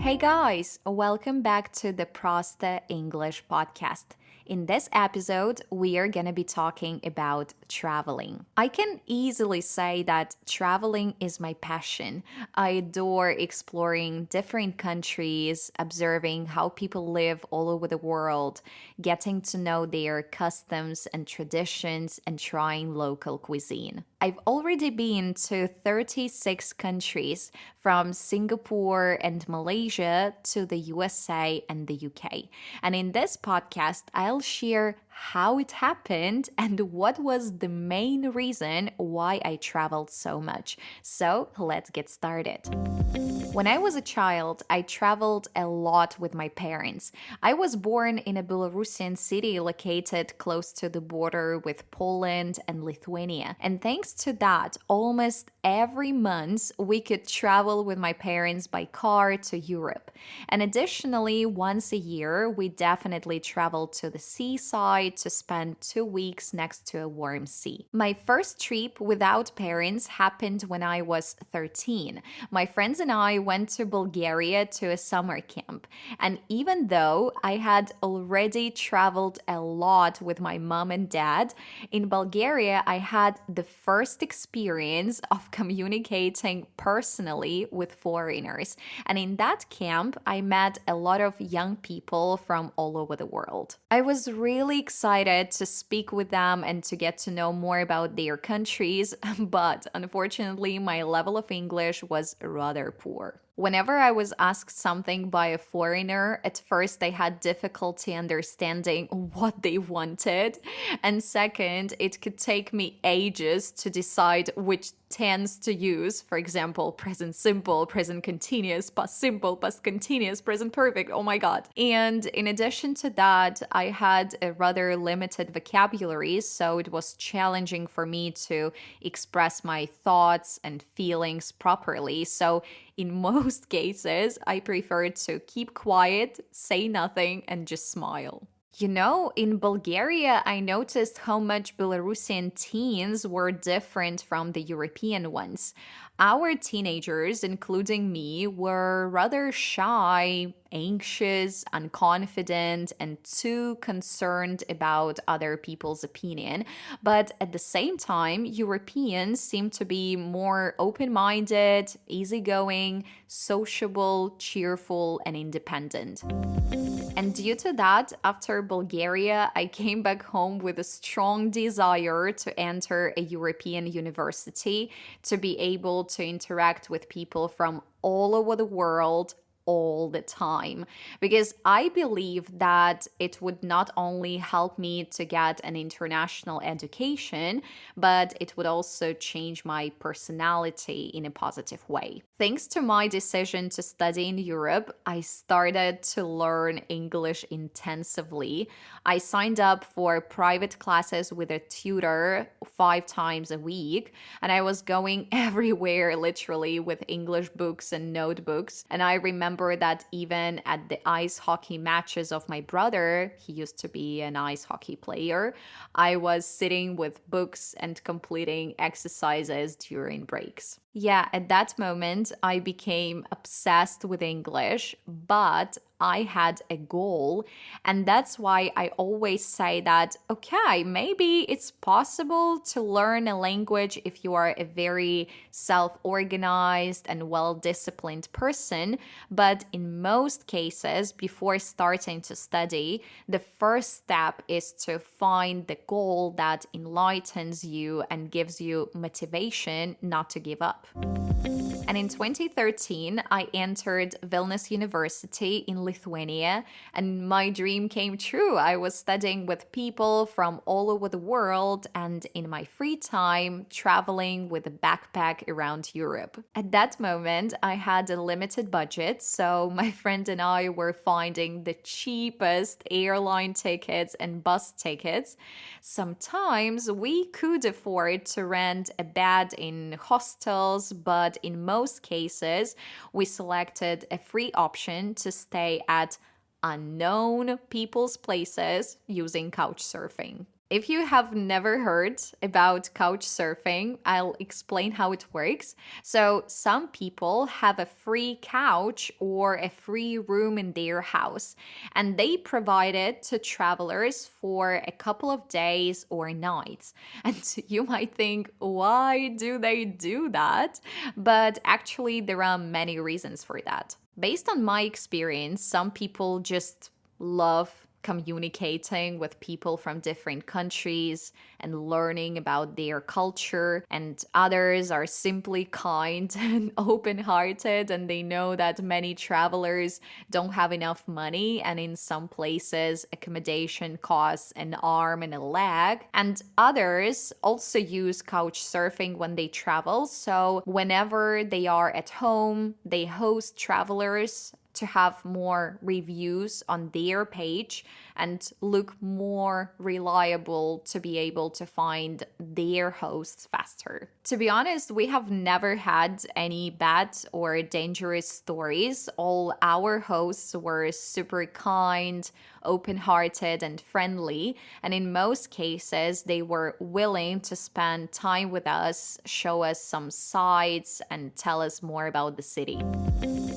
Hey guys, welcome back to the Prosta English podcast. In this episode, we are going to be talking about traveling. I can easily say that traveling is my passion. I adore exploring different countries, observing how people live all over the world, getting to know their customs and traditions, and trying local cuisine. I've already been to 36 countries, from Singapore and Malaysia to the USA and the UK. And in this podcast, I'll share how it happened and what was the main reason why I traveled so much. So let's get started. When I was a child, I traveled a lot with my parents. I was born in a Belarusian city located close to the border with Poland and Lithuania. And thanks to that, almost every month we could travel with my parents by car to Europe. And additionally, once a year, we definitely traveled to the seaside to spend 2 weeks next to a warm sea. My first trip without parents happened when I was 13. My friends and I went to Bulgaria to a summer camp. And even though I had already traveled a lot with my mom and dad, in Bulgaria I had the first experience of communicating personally with foreigners. And in that camp, I met a lot of young people from all over the world. I was really excited to speak with them and to get to know more about their countries, but unfortunately, my level of English was rather poor. Whenever I was asked something by a foreigner, at first I had difficulty understanding what they wanted. And second, it could take me ages to decide which tense to use. For example, present simple, present continuous, past simple, past continuous, present perfect. Oh my God. And in addition to that, I had a rather limited vocabulary, so it was challenging for me to express my thoughts and feelings properly. So in most cases, I preferred to keep quiet, say nothing, and just smile. You know, in Bulgaria, I noticed how much Belarusian teens were different from the European ones. Our teenagers, including me, were rather shy, anxious, unconfident, and too concerned about other people's opinion. But at the same time, Europeans seem to be more open minded, easygoing, sociable, cheerful, and independent. And due to that, after Bulgaria, I came back home with a strong desire to enter a European university, to be able to interact with people from all over the world all the time, because I believe that it would not only help me to get an international education, but it would also change my personality in a positive way. Thanks to my decision to study in Europe, I started to learn English intensively. I signed up for private classes with a tutor 5 times a week, and I was going everywhere literally with English books and notebooks. And I remember that even at the ice hockey matches of my brother, he used to be an ice hockey player, I was sitting with books and completing exercises during breaks. Yeah, at that moment, I became obsessed with English, but I had a goal. And that's why I always say that, okay, maybe it's possible to learn a language if you are a very self-organized and well-disciplined person. But in most cases, before starting to study, the first step is to find the goal that enlightens you and gives you motivation not to give up. And in 2013, I entered Vilnius University in Lithuania, and my dream came true. I was studying with people from all over the world and in my free time, traveling with a backpack around Europe. At that moment, I had a limited budget, so my friend and I were finding the cheapest airline tickets and bus tickets. Sometimes we could afford to rent a bed in hostels, but in most cases, we selected a free option to stay at unknown people's places using couch surfing. If you have never heard about couch surfing, I'll explain how it works. So, some people have a free couch or a free room in their house, and they provide it to travelers for a couple of days or nights. And you might think, why do they do that? But actually, there are many reasons for that. Based on my experience, some people just love communicating with people from different countries and learning about their culture, and others are simply kind and open-hearted, and they know that many travelers don't have enough money, and in some places accommodation costs an arm and a leg. And others also use couch surfing when they travel, so whenever they are at home they host travelers to have more reviews on their page and look more reliable to be able to find their hosts faster. To be honest, we have never had any bad or dangerous stories. All our hosts were super kind, open-hearted, and friendly, and in most cases they were willing to spend time with us, show us some sights, and tell us more about the city.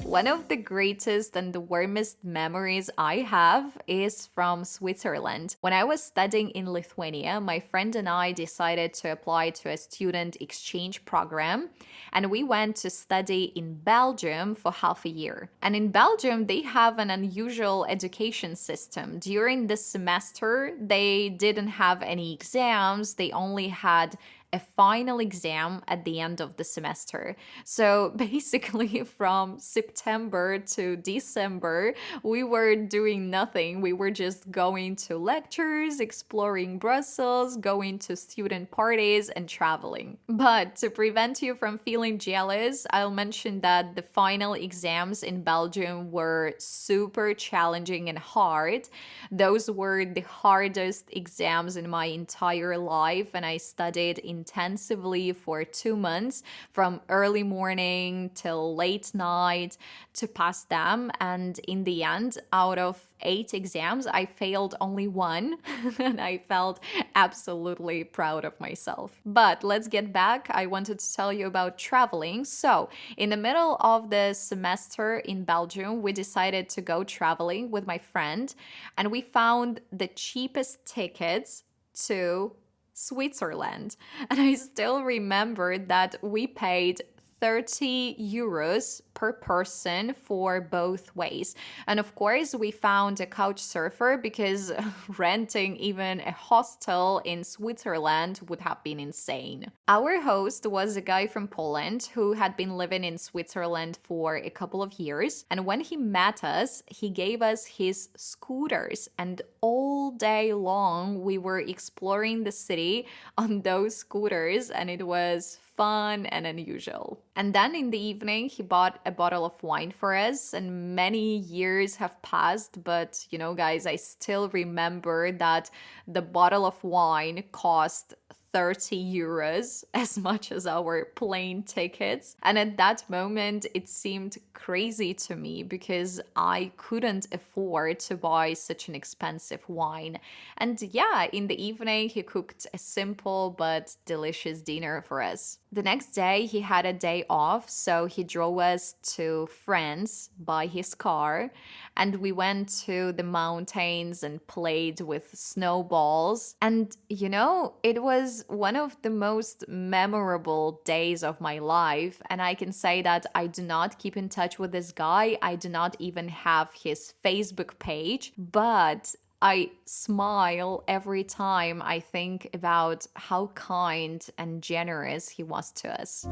One of the greatest and the warmest memories I have is from Switzerland. When I was studying in Lithuania, my friend and I decided to apply to a student exchange program, and we went to study in Belgium for half a year. And in Belgium, they have an unusual education system. During the semester, they didn't have any exams, they only had a final exam at the end of the semester. So basically, from September to December, we were doing nothing. We were just going to lectures, exploring Brussels, going to student parties, and traveling. But to prevent you from feeling jealous, I'll mention that the final exams in Belgium were super challenging and hard. Those were the hardest exams in my entire life, and I studied intensively for 2 months from early morning till late night to pass them. And in the end, out of 8 exams, I failed only 1 and I felt absolutely proud of myself. But let's get back. I wanted to tell you about traveling. So, in the middle of the semester in Belgium, we decided to go traveling with my friend, and we found the cheapest tickets to Switzerland. And I still remember that we paid 30 euros per person for both ways. And of course, we found a couch surfer because renting even a hostel in Switzerland would have been insane. Our host was a guy from Poland who had been living in Switzerland for a couple of years. And when he met us, he gave us his scooters. And all day long, we were exploring the city on those scooters, and it was fun and unusual. And then in the evening, he bought a bottle of wine for us, and many years have passed, but you know, guys, I still remember that the bottle of wine cost 30 euros, as much as our plane tickets. And at that moment, it seemed crazy to me because I couldn't afford to buy such an expensive wine. And yeah, in the evening, he cooked a simple but delicious dinner for us. The next day, he had a day off, so he drove us to France by his car, and we went to the mountains and played with snowballs. And you know, it was one of the most memorable days of my life, and I can say that I do not keep in touch with this guy. I do not even have his Facebook page, but I smile every time I think about how kind and generous he was to us.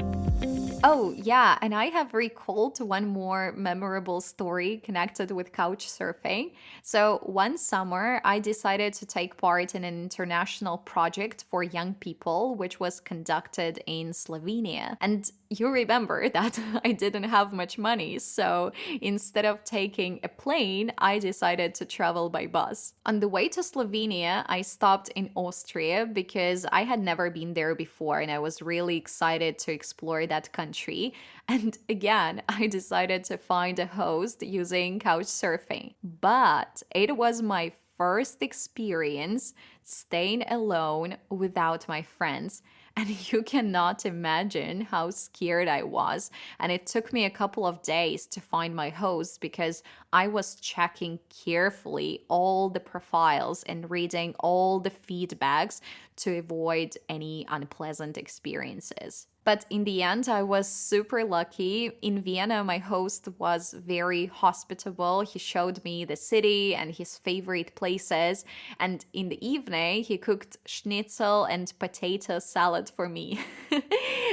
Oh, yeah, and I have recalled one more memorable story connected with couch surfing. So, one summer, I decided to take part in an international project for young people, which was conducted in Slovenia. And you remember that I didn't have much money, so instead of taking a plane, I decided to travel by bus. On the way to Slovenia, I stopped in Austria because I had never been there before and I was really excited to explore that country. And again, I decided to find a host using couch surfing. But it was my first experience staying alone without my friends. And you cannot imagine how scared I was. And it took me a couple of days to find my host because I was checking carefully all the profiles and reading all the feedbacks to avoid any unpleasant experiences. But in the end, I was super lucky. In Vienna, my host was very hospitable. He showed me the city and his favorite places. And in the evening, he cooked schnitzel and potato salad for me.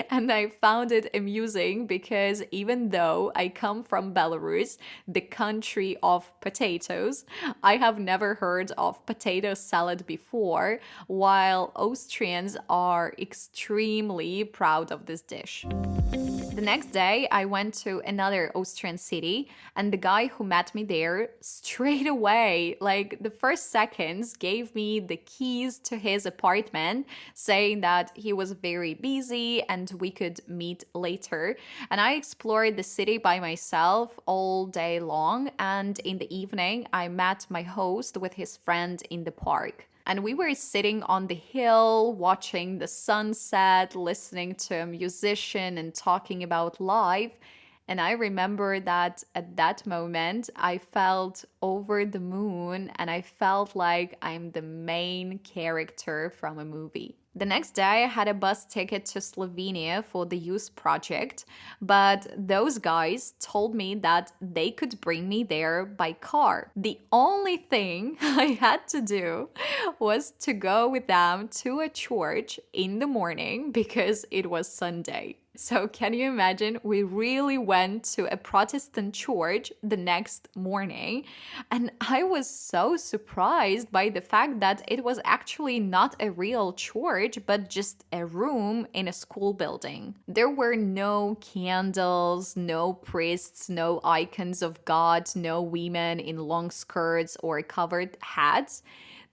And I found it amusing because even though I come from Belarus, the country of potatoes, I have never heard of potato salad before, while Austrians are extremely proud of this dish. The next day, I went to another Austrian city, and the guy who met me there straight away, like the first seconds, gave me the keys to his apartment, saying that he was very busy and we could meet later. And I explored the city by myself all day long, and in the evening, I met my host with his friend in the park. And we were sitting on the hill, watching the sunset, listening to a musician and talking about life. And I remember that at that moment, I felt over the moon and I felt like I'm the main character from a movie. The next day, I had a bus ticket to Slovenia for the youth project, but those guys told me that they could bring me there by car. The only thing I had to do was to go with them to a church in the morning because it was Sunday. So can you imagine? We really went to a Protestant church the next morning, and I was so surprised by the fact that it was actually not a real church, but just a room in a school building. There were no candles, no priests, no icons of God, no women in long skirts or covered hats.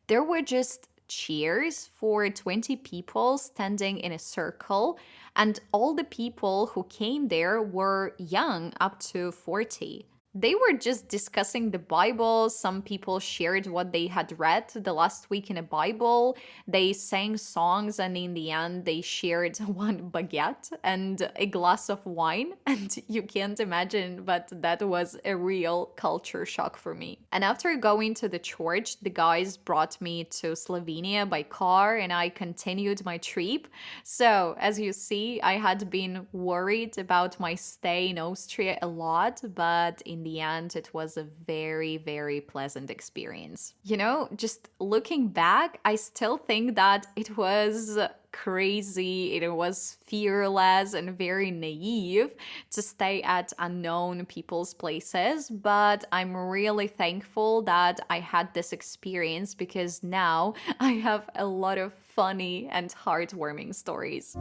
There were just chairs for 20 people standing in a circle, and all the people who came there were young, up to 40. They were just discussing the Bible. Some people shared what they had read the last week in a Bible. They sang songs, and in the end, they shared one baguette and a glass of wine. And you can't imagine, but that was a real culture shock for me. And after going to the church, the guys brought me to Slovenia by car, and I continued my trip. So, as you see, I had been worried about my stay in Austria a lot, but in the end, it was a very, very pleasant experience. You know, just looking back, I still think that it was crazy, it was fearless and very naive to stay at unknown people's places, but I'm really thankful that I had this experience because now I have a lot of funny and heartwarming stories.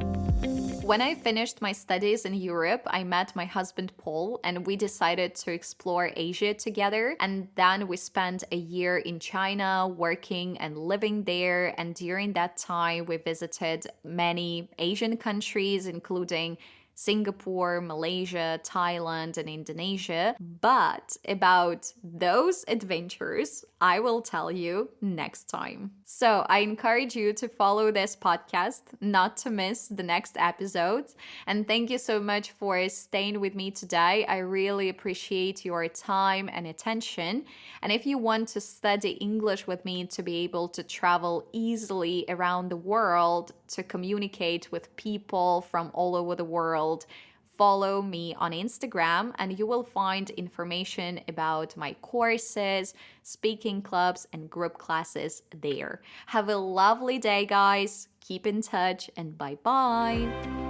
When I finished my studies in Europe, I met my husband Paul and we decided to explore Asia together. And then we spent a year in China working and living there. And during that time, we visited many Asian countries, including Singapore, Malaysia, Thailand, and Indonesia. But about those adventures, I will tell you next time. So I encourage you to follow this podcast, not to miss the next episodes. And thank you so much for staying with me today. I really appreciate your time and attention. And if you want to study English with me to be able to travel easily around the world, to communicate with people from all over the world, follow me on Instagram and you will find information about my courses, speaking clubs, and group classes there. Have a lovely day, guys. Keep in touch and bye-bye.